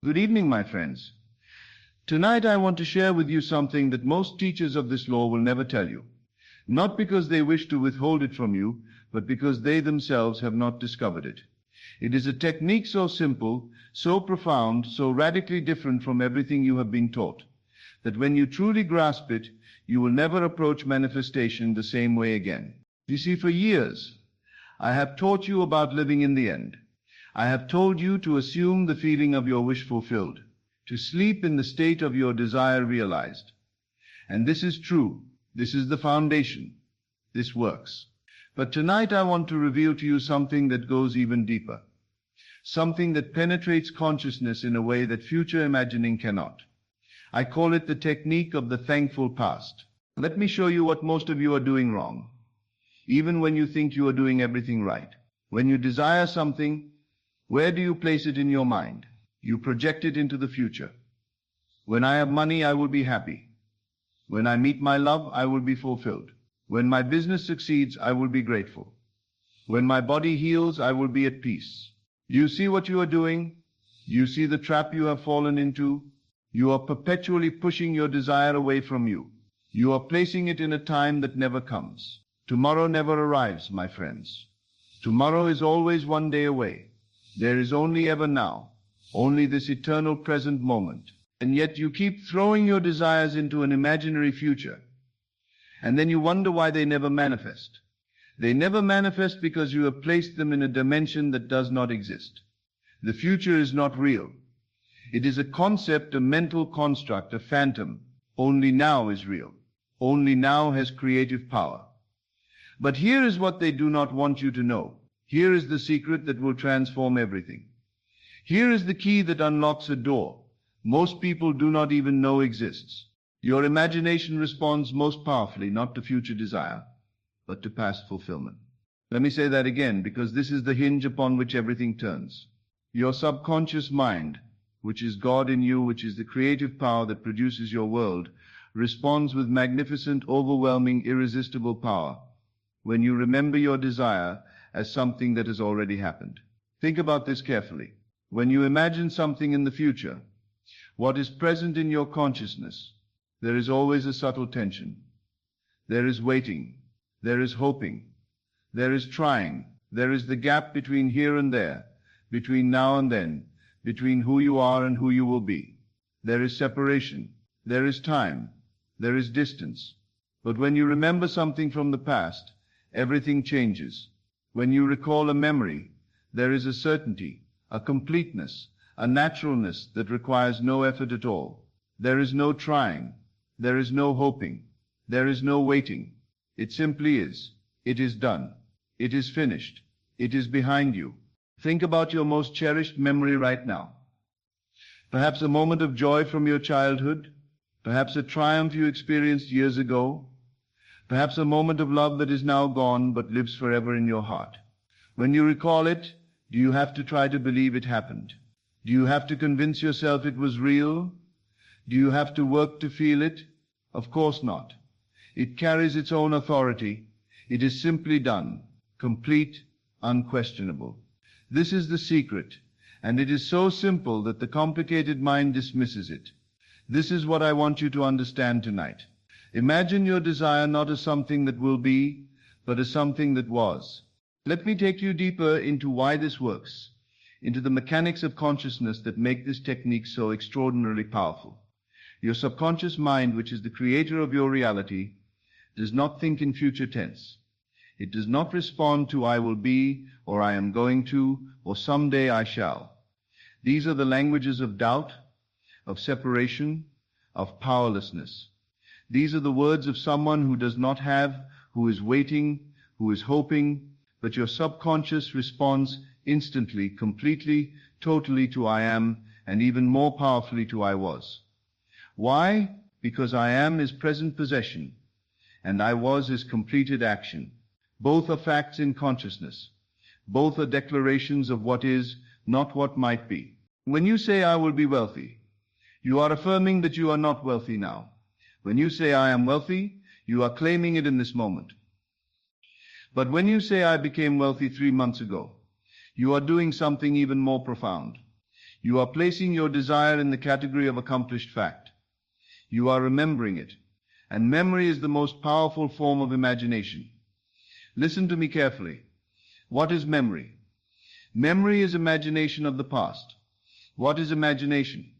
Good evening, my friends. Tonight I want to share with you something that most teachers of this law will never tell you. Not because they wish to withhold it from you, but because they themselves have not discovered it. It is a technique so simple, so profound, so radically different from everything you have been taught, that when you truly grasp it, you will never approach manifestation the same way again. You see, for years, I have taught you about living in the end. I have told you to assume the feeling of your wish fulfilled, to sleep in the state of your desire realized. And this is true. This is the foundation. This works. But tonight I want to reveal to you something that goes even deeper. Something that penetrates consciousness in a way that future imagining cannot. I call it the technique of the thankful past. Let me show you what most of you are doing wrong, even when you think you are doing everything right. When you desire something, where do you place it in your mind? You project it into the future. When I have money, I will be happy. When I meet my love, I will be fulfilled. When my business succeeds, I will be grateful. When my body heals, I will be at peace. You see what you are doing? You see the trap you have fallen into? You are perpetually pushing your desire away from you. You are placing it in a time that never comes. Tomorrow never arrives, my friends. Tomorrow is always one day away. There is only ever now, only this eternal present moment. And yet you keep throwing your desires into an imaginary future. And then you wonder why they never manifest. They never manifest because you have placed them in a dimension that does not exist. The future is not real. It is a concept, a mental construct, a phantom. Only now is real. Only now has creative power. But here is what they do not want you to know. Here is the secret that will transform everything. Here is the key that unlocks a door most people do not even know exists. Your imagination responds most powerfully not to future desire, but to past fulfillment. Let me say that again, because this is the hinge upon which everything turns. Your subconscious mind, which is God in you, which is the creative power that produces your world, responds with magnificent, overwhelming, irresistible power when you remember your desire as something that has already happened. Think about this carefully. When you imagine something in the future, what is present in your consciousness, there is always a subtle tension. There is waiting. There is hoping. There is trying. There is the gap between here and there, between now and then, between who you are and who you will be. There is separation. There is time. There is distance. But when you remember something from the past, everything changes. When you recall a memory, there is a certainty, a completeness, a naturalness that requires no effort at all. There is no trying. There is no hoping. There is no waiting. It simply is. It is done. It is finished. It is behind you. Think about your most cherished memory right now. Perhaps a moment of joy from your childhood. Perhaps a triumph you experienced years ago. Perhaps a moment of love that is now gone but lives forever in your heart. When you recall it, do you have to try to believe it happened? Do you have to convince yourself it was real? Do you have to work to feel it? Of course not. It carries its own authority. It is simply done, complete, unquestionable. This is the secret, and it is so simple that the complicated mind dismisses it. This is what I want you to understand tonight. Imagine your desire not as something that will be, but as something that was. Let me take you deeper into why this works, into the mechanics of consciousness that make this technique so extraordinarily powerful. Your subconscious mind, which is the creator of your reality, does not think in future tense. It does not respond to I will be, or I am going to, or someday I shall. These are the languages of doubt, of separation, of powerlessness. These are the words of someone who does not have, who is waiting, who is hoping, but your subconscious responds instantly, completely, totally to I am, and even more powerfully to I was. Why? Because I am is present possession, and I was is completed action. Both are facts in consciousness. Both are declarations of what is, not what might be. When you say I will be wealthy, you are affirming that you are not wealthy now. When you say I am wealthy, you are claiming it in this moment. But when you say I became wealthy 3 months ago, you are doing something even more profound. You are placing your desire in the category of accomplished fact. You are remembering it, and memory is the most powerful form of imagination. Listen to me carefully. What is memory? Memory is imagination of the past. What is imagination?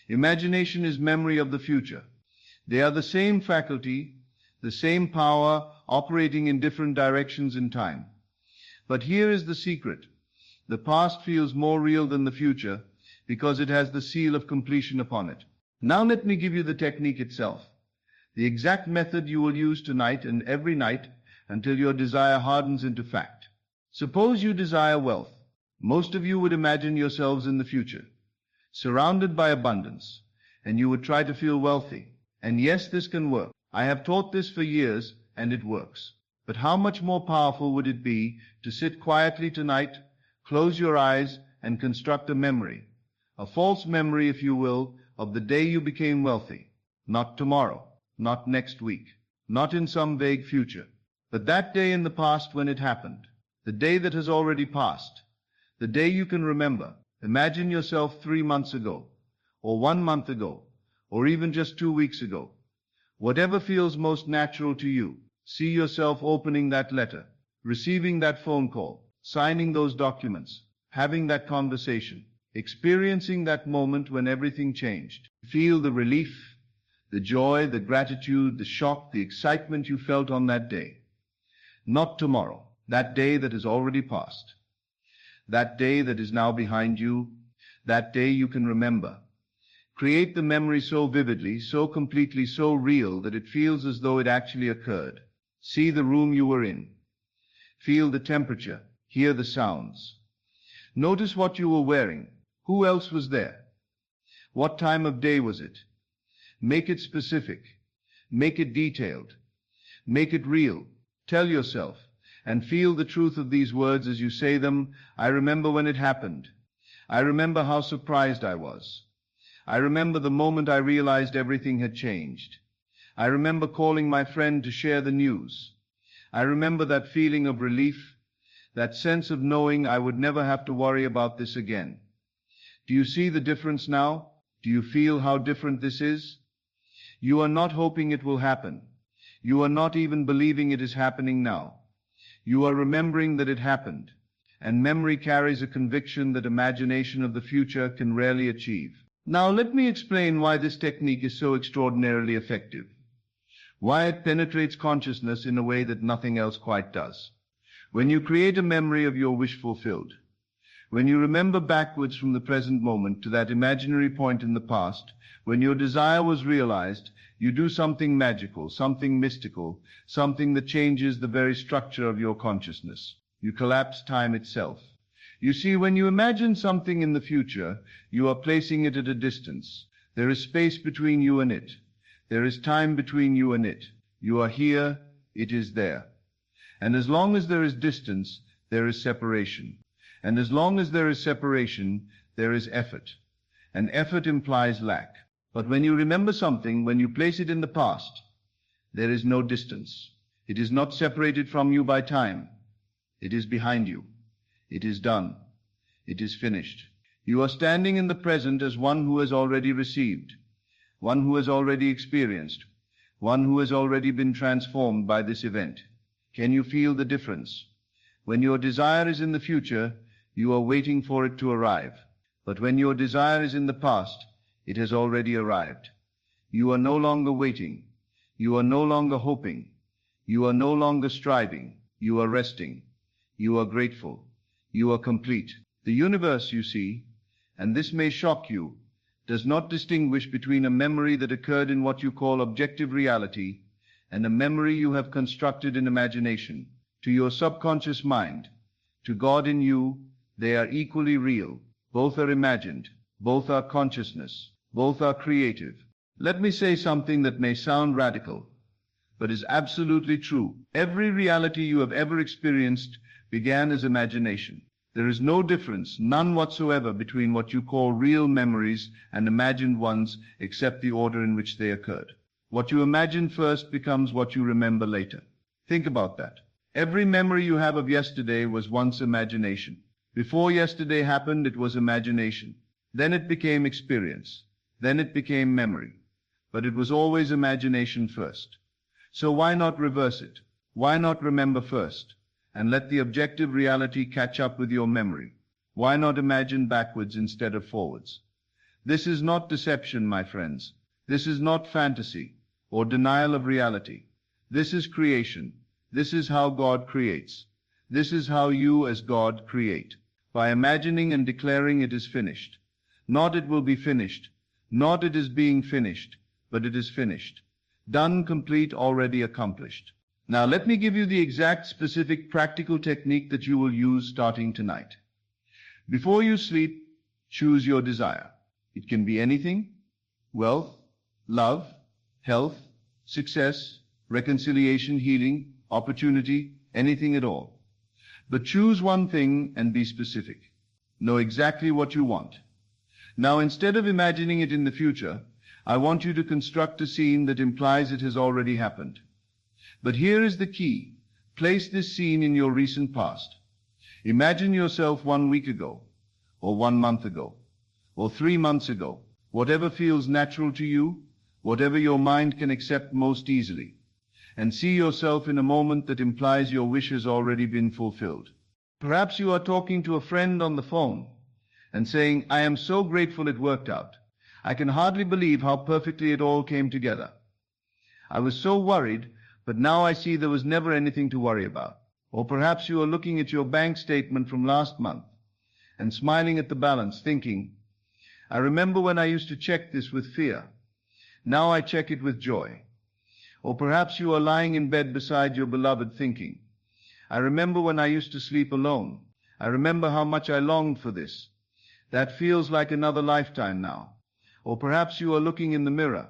Imagination is memory of the future. They are the same faculty, the same power, operating in different directions in time. But here is the secret. The past feels more real than the future because it has the seal of completion upon it. Now let me give you the technique itself, the exact method you will use tonight and every night until your desire hardens into fact. Suppose you desire wealth. Most of you would imagine yourselves in the future, surrounded by abundance, and you would try to feel wealthy. And yes, this can work. I have taught this for years, and it works. But how much more powerful would it be to sit quietly tonight, close your eyes, and construct a memory, a false memory, if you will, of the day you became wealthy. Not tomorrow, not next week, not in some vague future, but that day in the past when it happened, the day that has already passed, the day you can remember. Imagine yourself 3 months ago, or 1 month ago, or even just 2 weeks ago. Whatever feels most natural to you. See yourself opening that letter, receiving that phone call, signing those documents, having that conversation, experiencing that moment when everything changed. Feel the relief, the joy, the gratitude, the shock, the excitement you felt on that day. Not tomorrow, that day that has already passed. That day that is now behind you, that day you can remember. Create the memory so vividly, so completely, so real that it feels as though it actually occurred. See the room you were in. Feel the temperature, hear the sounds. Notice what you were wearing. Who else was there? What time of day was it? Make it specific. Make it detailed. Make it real. Tell yourself, and feel the truth of these words as you say them. I remember when it happened. I remember how surprised I was. I remember the moment I realized everything had changed. I remember calling my friend to share the news. I remember that feeling of relief, that sense of knowing I would never have to worry about this again. Do you see the difference now? Do you feel how different this is? You are not hoping it will happen. You are not even believing it is happening now. You are remembering that it happened, and memory carries a conviction that imagination of the future can rarely achieve. Now let me explain why this technique is so extraordinarily effective, why it penetrates consciousness in a way that nothing else quite does. When you create a memory of your wish fulfilled, when you remember backwards from the present moment to that imaginary point in the past, when your desire was realized, you do something magical, something mystical, something that changes the very structure of your consciousness. You collapse time itself. You see, when you imagine something in the future, you are placing it at a distance. There is space between you and it. There is time between you and it. You are here, it is there. And as long as there is distance, there is separation. And as long as there is separation, there is effort. And effort implies lack. But when you remember something, when you place it in the past, there is no distance. It is not separated from you by time. It is behind you. It is done. It is finished. You are standing in the present as one who has already received, one who has already experienced, one who has already been transformed by this event. Can you feel the difference? When your desire is in the future, you are waiting for it to arrive. But when your desire is in the past, it has already arrived. You are no longer waiting. You are no longer hoping. You are no longer striving. You are resting. You are grateful. You are complete. The universe, you see, and this may shock you, does not distinguish between a memory that occurred in what you call objective reality and a memory you have constructed in imagination. To your subconscious mind, to God in you, they are equally real. Both are imagined. Both are consciousness. Both are creative. Let me say something that may sound radical, but is absolutely true. Every reality you have ever experienced began as imagination. There is no difference, none whatsoever, between what you call real memories and imagined ones, except the order in which they occurred. What you imagine first becomes what you remember later. Think about that. Every memory you have of yesterday was once imagination. Before yesterday happened, it was imagination. Then it became experience. Then it became memory. But it was always imagination first. So why not reverse it? Why not remember first, and let the objective reality catch up with your memory? Why not imagine backwards instead of forwards? This is not deception, my friends. This is not fantasy or denial of reality. This is creation. This is how God creates. This is how you as God create. By imagining and declaring it is finished. Not it will be finished. Not it is being finished, but it is finished. Done, complete, already accomplished. Now let me give you the exact, specific, practical technique that you will use starting tonight. Before you sleep, choose your desire. It can be anything: wealth, love, health, success, reconciliation, healing, opportunity, anything at all. But choose one thing and be specific. Know exactly what you want. Now, instead of imagining it in the future, I want you to construct a scene that implies it has already happened. But here is the key. Place this scene in your recent past. Imagine yourself 1 week ago, or 1 month ago, or 3 months ago, whatever feels natural to you, whatever your mind can accept most easily, and see yourself in a moment that implies your wish has already been fulfilled. Perhaps you are talking to a friend on the phone and saying, "I am so grateful it worked out. I can hardly believe how perfectly it all came together. I was so worried, but now I see there was never anything to worry about." Or perhaps you are looking at your bank statement from last month and smiling at the balance, thinking, "I remember when I used to check this with fear. Now I check it with joy." Or perhaps you are lying in bed beside your beloved thinking, "I remember when I used to sleep alone. I remember how much I longed for this. That feels like another lifetime now." Or perhaps you are looking in the mirror,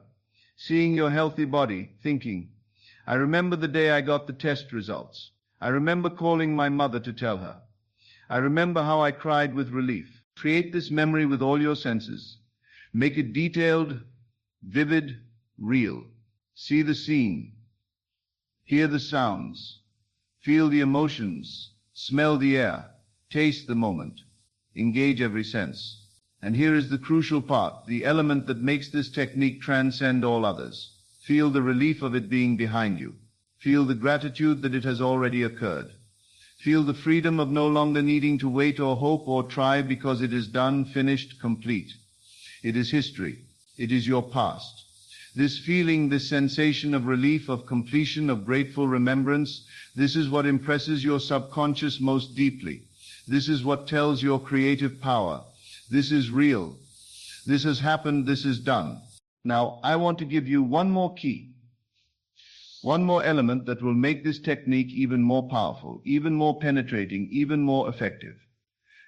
seeing your healthy body, thinking, "I remember the day I got the test results. I remember calling my mother to tell her. I remember how I cried with relief." Create this memory with all your senses. Make it detailed, vivid, real. See the scene. Hear the sounds. Feel the emotions. Smell the air. Taste the moment. Engage every sense. And here is the crucial part, the element that makes this technique transcend all others. Feel the relief of it being behind you. Feel the gratitude that it has already occurred. Feel the freedom of no longer needing to wait or hope or try, because it is done, finished, complete. It is history. It is your past. This feeling, this sensation of relief, of completion, of grateful remembrance, this is what impresses your subconscious most deeply. This is what tells your creative power. This is real. This has happened. This is done. Now, I want to give you one more key, one more element that will make this technique even more powerful, even more penetrating, even more effective.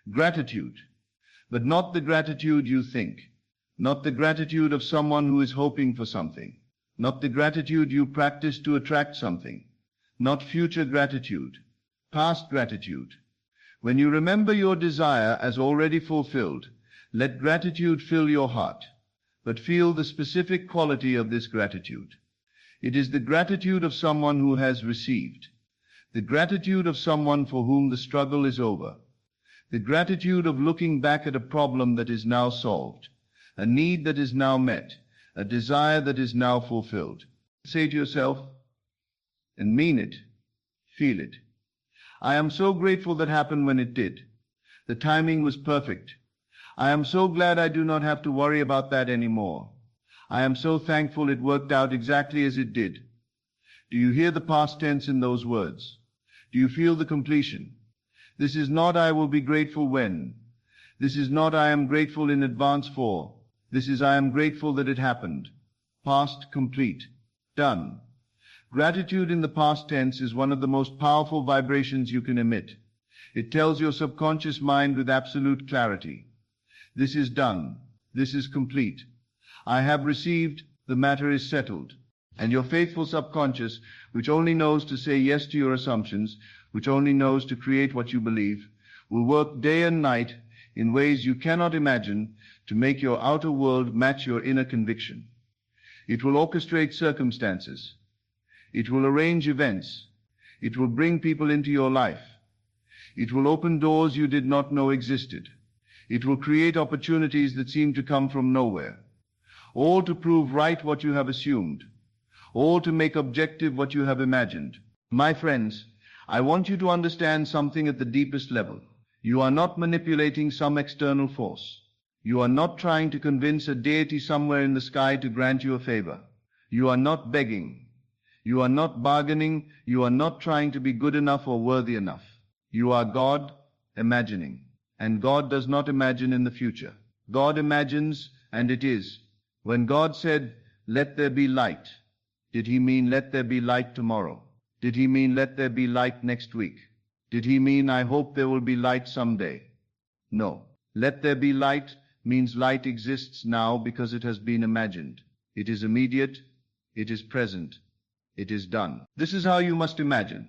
Gratitude. But not the gratitude you think. Not the gratitude of someone who is hoping for something. Not the gratitude you practice to attract something. Not future gratitude. Past gratitude. When you remember your desire as already fulfilled, let gratitude fill your heart. But feel the specific quality of this gratitude. It is the gratitude of someone who has received. The gratitude of someone for whom the struggle is over. The gratitude of looking back at a problem that is now solved. A need that is now met, a desire that is now fulfilled. Say to yourself, and mean it, feel it, "I am so grateful that happened when it did. The timing was perfect. I am so glad I do not have to worry about that anymore. I am so thankful it worked out exactly as it did." Do you hear the past tense in those words? Do you feel the completion? This is not "I will be grateful when." This is not "I am grateful in advance for." This is "I am grateful that it happened." Past, complete, done. Gratitude in the past tense is one of the most powerful vibrations you can emit. It tells your subconscious mind with absolute clarity, "This is done. This is complete. I have received. The matter is settled." And your faithful subconscious, which only knows to say yes to your assumptions, which only knows to create what you believe, will work day and night in ways you cannot imagine to make your outer world match your inner conviction. It will orchestrate circumstances. It will arrange events. It will bring people into your life. It will open doors you did not know existed. It will create opportunities that seem to come from nowhere, all to prove right what you have assumed, all to make objective what you have imagined. My friends, I want you to understand something at the deepest level. You are not manipulating some external force. You are not trying to convince a deity somewhere in the sky to grant you a favor. You are not begging. You are not bargaining. You are not trying to be good enough or worthy enough. You are God imagining. And God does not imagine in the future. God imagines, and it is. When God said, "Let there be light," did he mean let there be light tomorrow? Did he mean let there be light next week? Did he mean I hope there will be light someday? No. Let there be light means light exists now because it has been imagined. It is immediate. It is present. It is done. This is how you must imagine.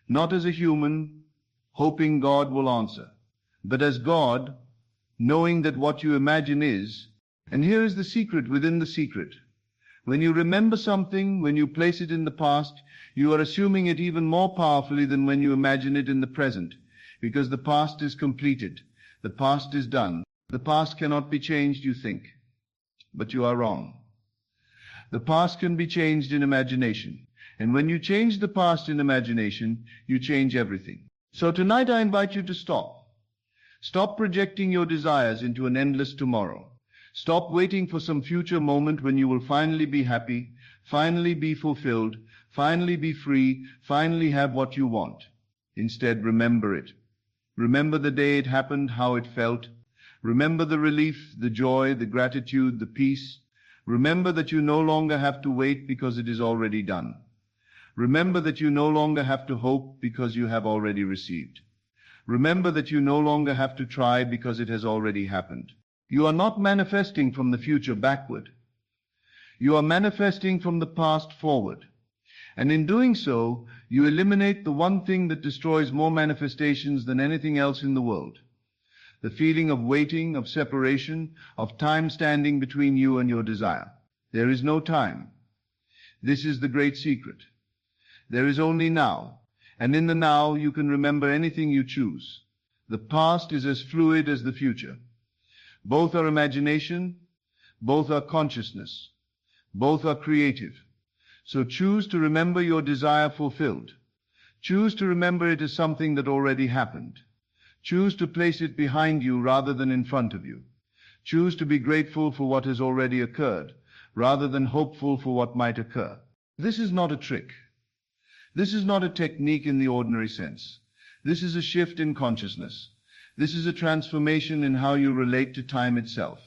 Not as a human, hoping God will answer, but as God, knowing that what you imagine is. And here is the secret within the secret. When you remember something, when you place it in the past, you are assuming it even more powerfully than when you imagine it in the present, because the past is completed. The past is done. The past cannot be changed, you think. But you are wrong. The past can be changed in imagination. And when you change the past in imagination, you change everything. So tonight I invite you to stop. Stop projecting your desires into an endless tomorrow. Stop waiting for some future moment when you will finally be happy, finally be fulfilled, finally be free, finally have what you want. Instead, remember it. Remember the day it happened, how it felt. Remember the relief, the joy, the gratitude, the peace. Remember that you no longer have to wait because it is already done. Remember that you no longer have to hope because you have already received. Remember that you no longer have to try because it has already happened. You are not manifesting from the future backward. You are manifesting from the past forward. And in doing so, you eliminate the one thing that destroys more manifestations than anything else in the world. The feeling of waiting, of separation, of time standing between you and your desire. There is no time. This is the great secret. There is only now. And in the now, you can remember anything you choose. The past is as fluid as the future. Both are imagination, both are consciousness, both are creative. So choose to remember your desire fulfilled. Choose to remember it as something that already happened. Choose to place it behind you rather than in front of you. Choose to be grateful for what has already occurred, rather than hopeful for what might occur. This is not a trick. This is not a technique in the ordinary sense. This is a shift in consciousness. This is a transformation in how you relate to time itself.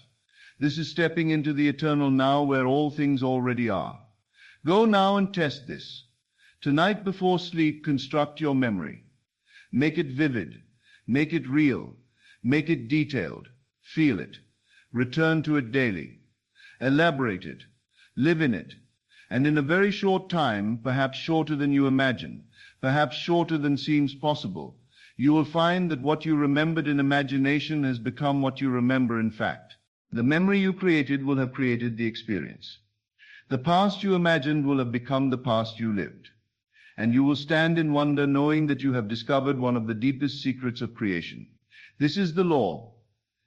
This is stepping into the eternal now where all things already are. Go now and test this. Tonight before sleep, construct your memory. Make it vivid. Make it real. Make it detailed. Feel it. Return to it daily. Elaborate it. Live in it. And in a very short time, perhaps shorter than you imagine, perhaps shorter than seems possible, you will find that what you remembered in imagination has become what you remember in fact. The memory you created will have created the experience. The past you imagined will have become the past you lived. And you will stand in wonder knowing that you have discovered one of the deepest secrets of creation. This is the law.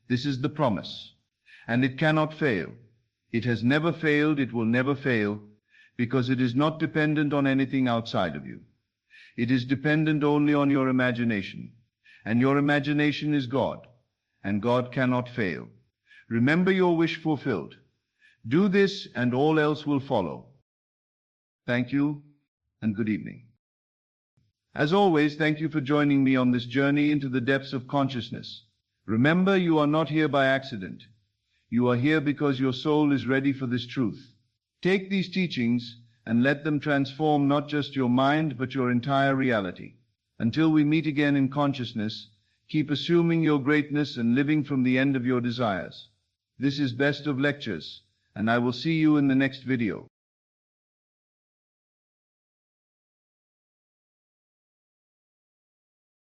This is the promise. And it cannot fail. It has never failed. It will never fail, because it is not dependent on anything outside of you. It is dependent only on your imagination. And your imagination is God. And God cannot fail. Remember your wish fulfilled. Do this and all else will follow. Thank you and good evening. As always, thank you for joining me on this journey into the depths of consciousness. Remember, you are not here by accident. You are here because your soul is ready for this truth. Take these teachings and let them transform not just your mind, but your entire reality. Until we meet again in consciousness, keep assuming your greatness and living from the end of your desires. This is Best of Lectures, and I will see you in the next video.